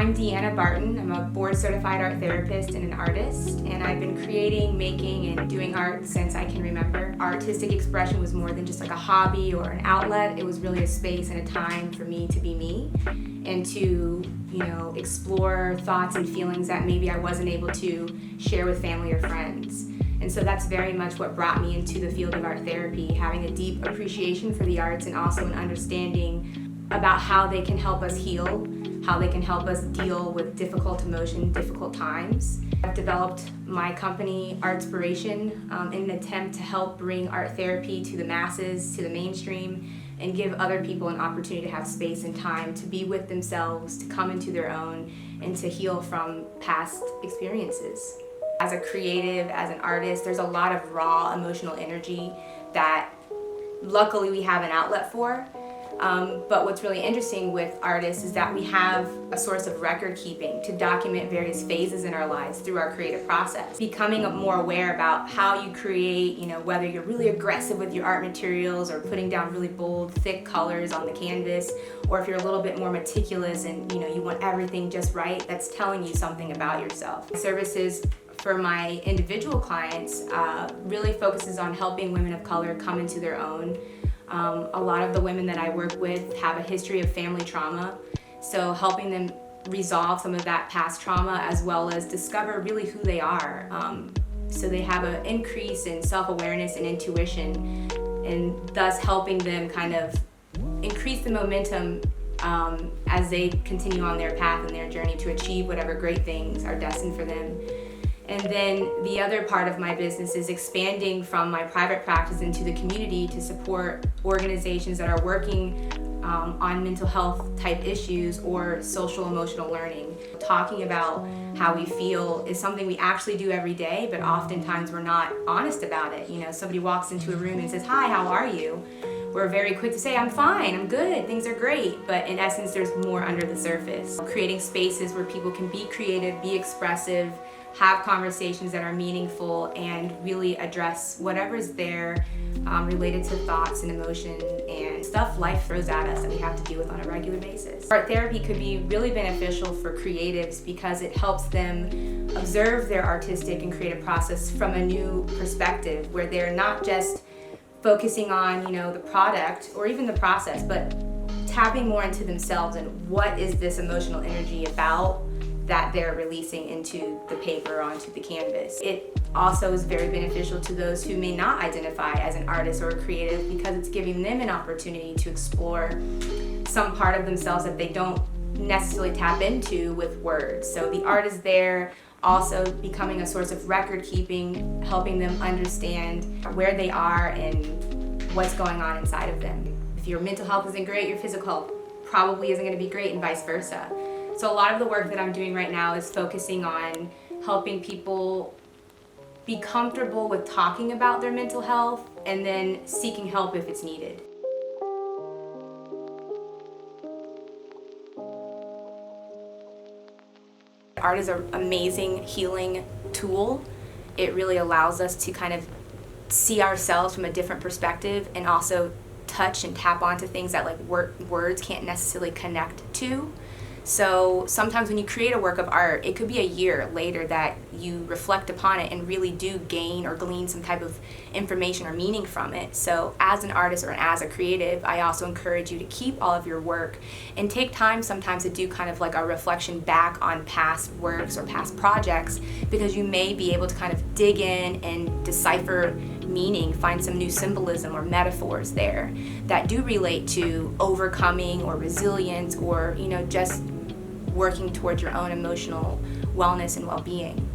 I'm Deanna Barton. I'm a board-certified art therapist and an artist, and I've been creating, making, and doing art since I can remember. Artistic expression was more than just like a hobby or an outlet. It was really a space and a time for me to be me and to, explore thoughts and feelings that maybe I wasn't able to share with family or friends. And so that's very much what brought me into the field of art therapy, having a deep appreciation for the arts and also an understanding about how they can help us heal, how they can help us deal with difficult emotion, difficult times. I've developed my company, Artspiration, in an attempt to help bring art therapy to the masses, to the mainstream, and give other people an opportunity to have space and time to be with themselves, to come into their own, and to heal from past experiences. As a creative, as an artist, there's a lot of raw emotional energy that luckily we have an outlet for. But what's really interesting with artists is that we have a source of record keeping to document various phases in our lives through our creative process. Becoming more aware about how you create, whether you're really aggressive with your art materials or putting down really bold, thick colors on the canvas, or if you're a little bit more meticulous and you want everything just right, that's telling you something about yourself. Services for my individual clients really focuses on helping women of color come into their own. A lot of the women that I work with have a history of family trauma, so helping them resolve some of that past trauma as well as discover really who they are. So they have an increase in self-awareness and intuition, and thus helping them kind of increase the momentum as they continue on their path and their journey to achieve whatever great things are destined for them. And then the other part of my business is expanding from my private practice into the community to support organizations that are working on mental health type issues or social emotional learning. Talking about how we feel is something we actually do every day, but oftentimes we're not honest about it. Somebody walks into a room and says, "Hi, how are you?" We're very quick to say, "I'm fine, I'm good, things are great," but in essence there's more under the surface. Creating spaces where people can be creative, be expressive, have conversations that are meaningful, and really address whatever's there related to thoughts and emotion and stuff life throws at us that we have to deal with on a regular basis. Art therapy could be really beneficial for creatives because it helps them observe their artistic and creative process from a new perspective, where they're not just focusing on the product or even the process, but tapping more into themselves and what is this emotional energy about that they're releasing into the paper, onto the canvas. It also is very beneficial to those who may not identify as an artist or a creative because it's giving them an opportunity to explore some part of themselves that they don't necessarily tap into with words. So the art is there, also becoming a source of record keeping, helping them understand where they are and what's going on inside of them. If your mental health isn't great, your physical health probably isn't going to be great, and vice versa. So a lot of the work that I'm doing right now is focusing on helping people be comfortable with talking about their mental health and then seeking help if it's needed. Art is an amazing healing tool. It really allows us to kind of see ourselves from a different perspective and also touch and tap onto things that words can't necessarily connect to. So sometimes when you create a work of art, it could be a year later that you reflect upon it and really do gain or glean some type of information or meaning from it. So as an artist or as a creative, I also encourage you to keep all of your work and take time sometimes to do kind of like a reflection back on past works or past projects, because you may be able to kind of dig in and decipher meaning, find some new symbolism or metaphors there that do relate to overcoming or resilience or just working towards your own emotional wellness and well-being.